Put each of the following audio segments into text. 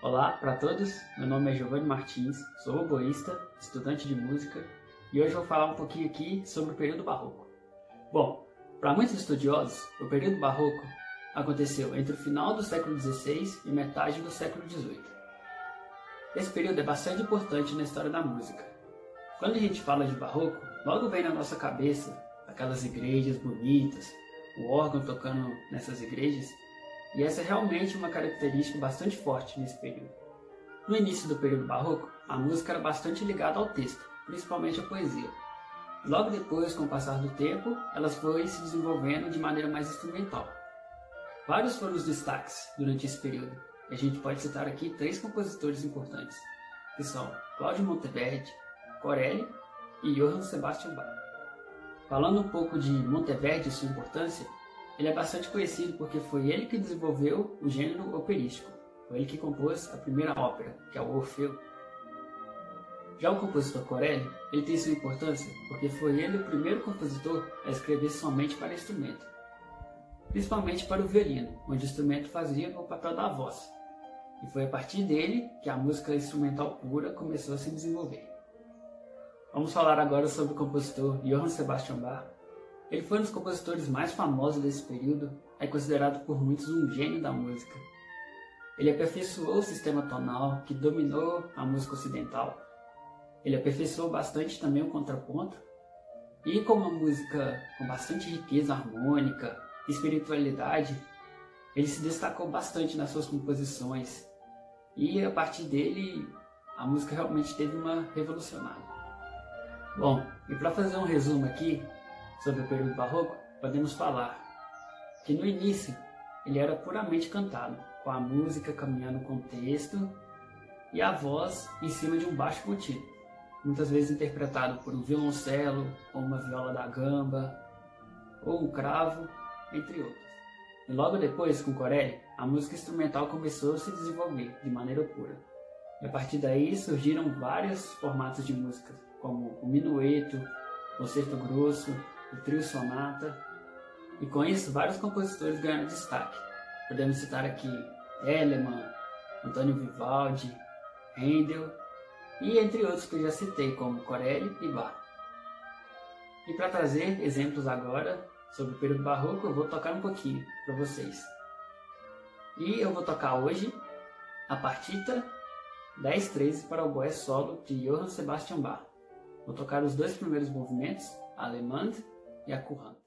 Olá para todos, meu nome é Giovanni Martins, sou oboísta, estudante de música e hoje vou falar um pouquinho aqui sobre o período barroco. Bom, para muitos estudiosos, o período barroco aconteceu entre o final do século XVI e metade do século XVIII. Esse período é bastante importante na história da música. Quando a gente fala de barroco, logo vem na nossa cabeça aquelas igrejas bonitas, o órgão tocando nessas igrejas, e essa é realmente uma característica bastante forte nesse período. No início do período barroco, a música era bastante ligada ao texto, principalmente a poesia. Logo depois, com o passar do tempo, elas foram se desenvolvendo de maneira mais instrumental. Vários foram os destaques durante esse período, e a gente pode citar aqui 3 compositores importantes, que são Cláudio Monteverdi, Corelli e Johann Sebastian Bach. Falando um pouco de Monteverdi e sua importância, ele é bastante conhecido porque foi ele que desenvolveu o gênero operístico. Foi ele que compôs a primeira ópera, que é o Orfeu. Já o compositor Corelli, ele tem sua importância porque foi ele o primeiro compositor a escrever somente para instrumento, principalmente para o violino, onde o instrumento fazia o papel da voz. E foi a partir dele que a música instrumental pura começou a se desenvolver. Vamos falar agora sobre o compositor Johann Sebastian Bach. Ele foi um dos compositores mais famosos desse período, é considerado por muitos um gênio da música. Ele aperfeiçoou o sistema tonal que dominou a música ocidental. Ele aperfeiçoou bastante também o contraponto, e com uma música com bastante riqueza harmônica e espiritualidade, ele se destacou bastante nas suas composições, e a partir dele a música realmente teve uma revolucionária. Bom, e para fazer um resumo aqui sobre o período barroco, podemos falar que no início ele era puramente cantado, com a música caminhando com o texto e a voz em cima de um baixo contínuo, muitas vezes interpretado por um violoncelo, ou uma viola da gamba, ou um cravo, entre outros. E logo depois, com Corelli, a música instrumental começou a se desenvolver de maneira pura. E a partir daí surgiram vários formatos de música, como o minueto, o concerto grosso, o trio sonata, e com isso vários compositores ganharam destaque. Podemos citar aqui Telemann, Antônio Vivaldi, Handel, e entre outros que eu já citei, como Corelli e Bach. E para trazer exemplos agora sobre o período barroco, eu vou tocar um pouquinho para vocês. E eu vou tocar hoje a partita 10-13 para oboé solo de Johann Sebastian Bach. Vou tocar os 2 primeiros movimentos, a Allemande e a Courante.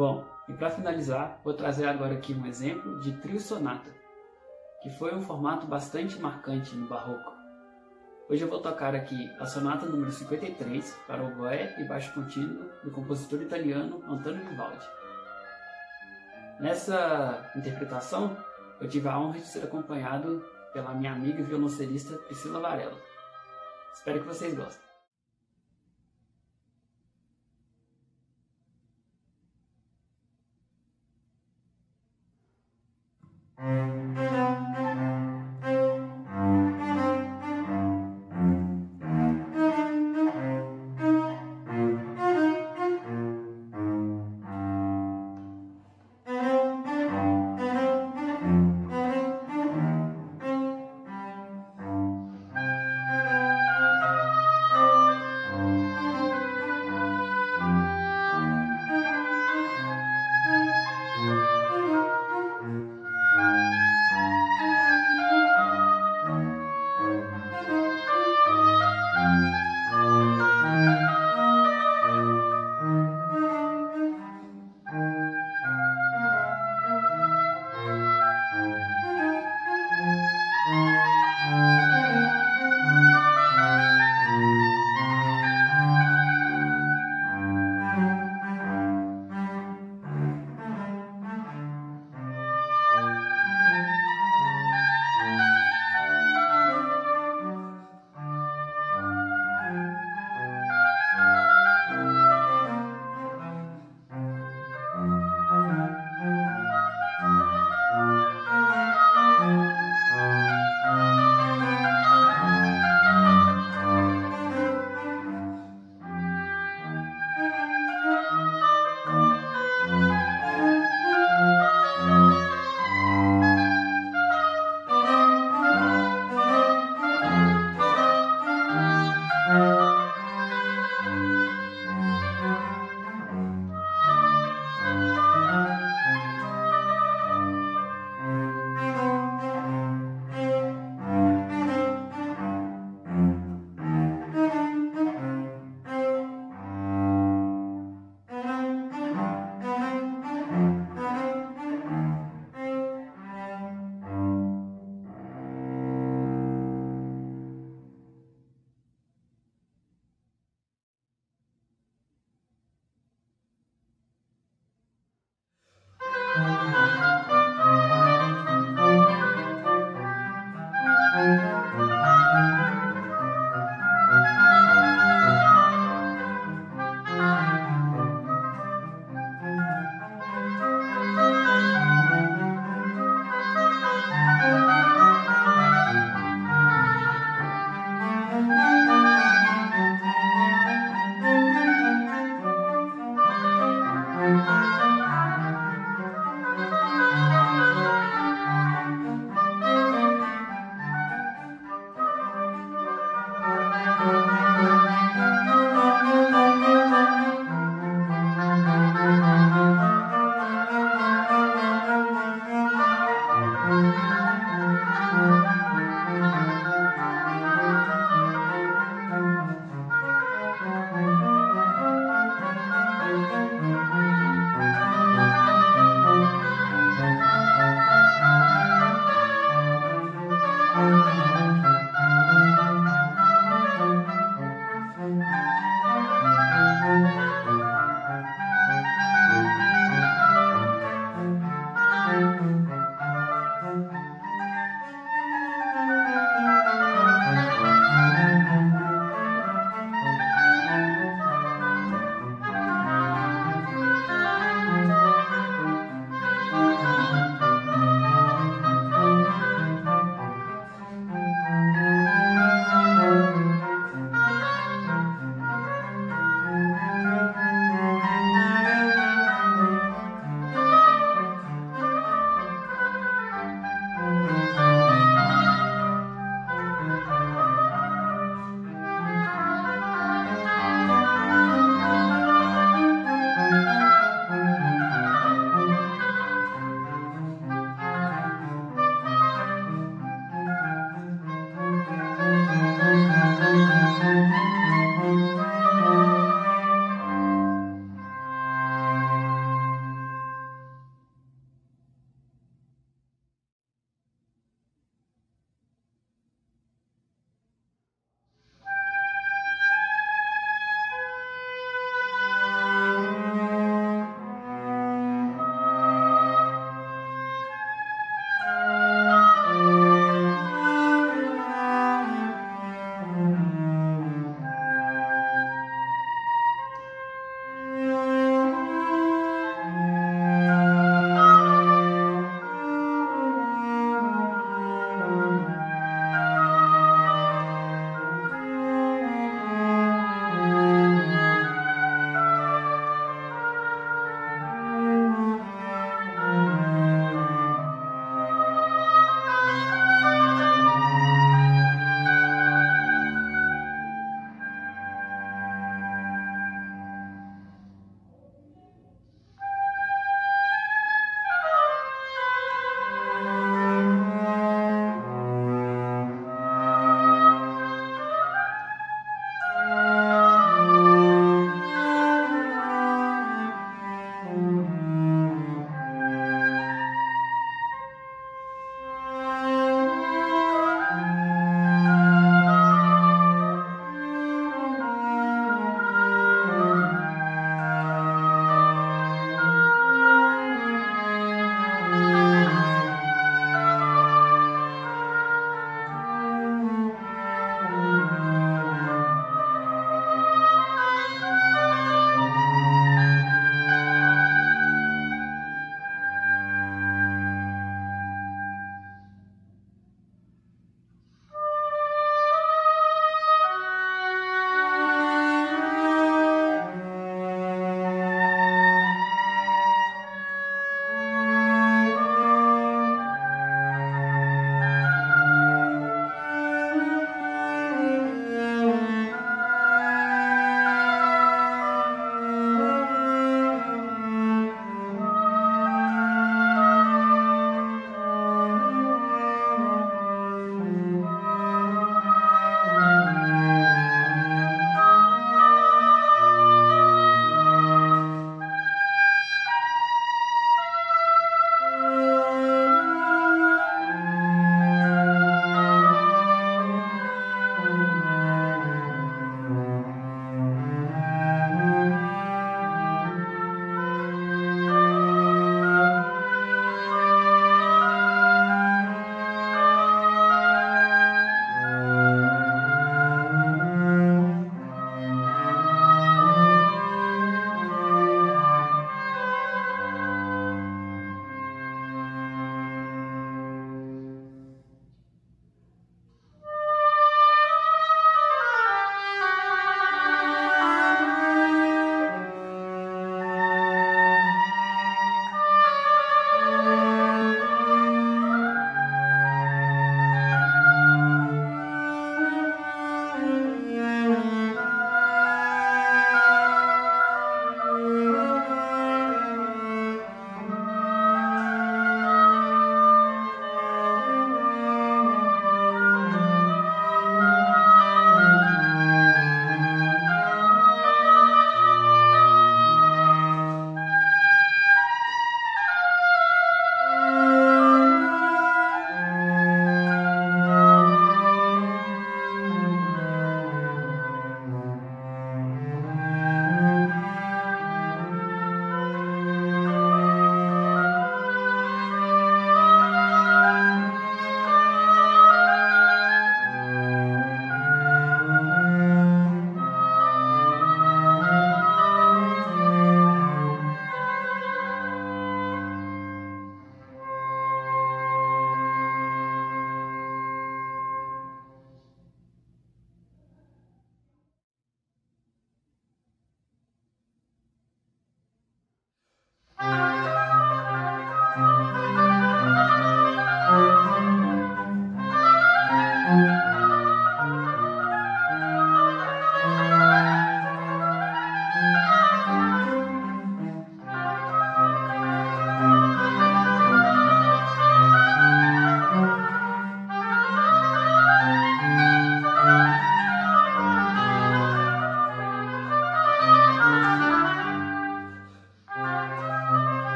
Bom, e para finalizar, vou trazer agora aqui um exemplo de trio sonata, que foi um formato bastante marcante no barroco. Hoje eu vou tocar aqui a sonata número 53 para oboé e baixo contínuo do compositor italiano Antonio Vivaldi. Nessa interpretação, eu tive a honra de ser acompanhado pela minha amiga e violoncelista Priscila Varela. Espero que vocês gostem.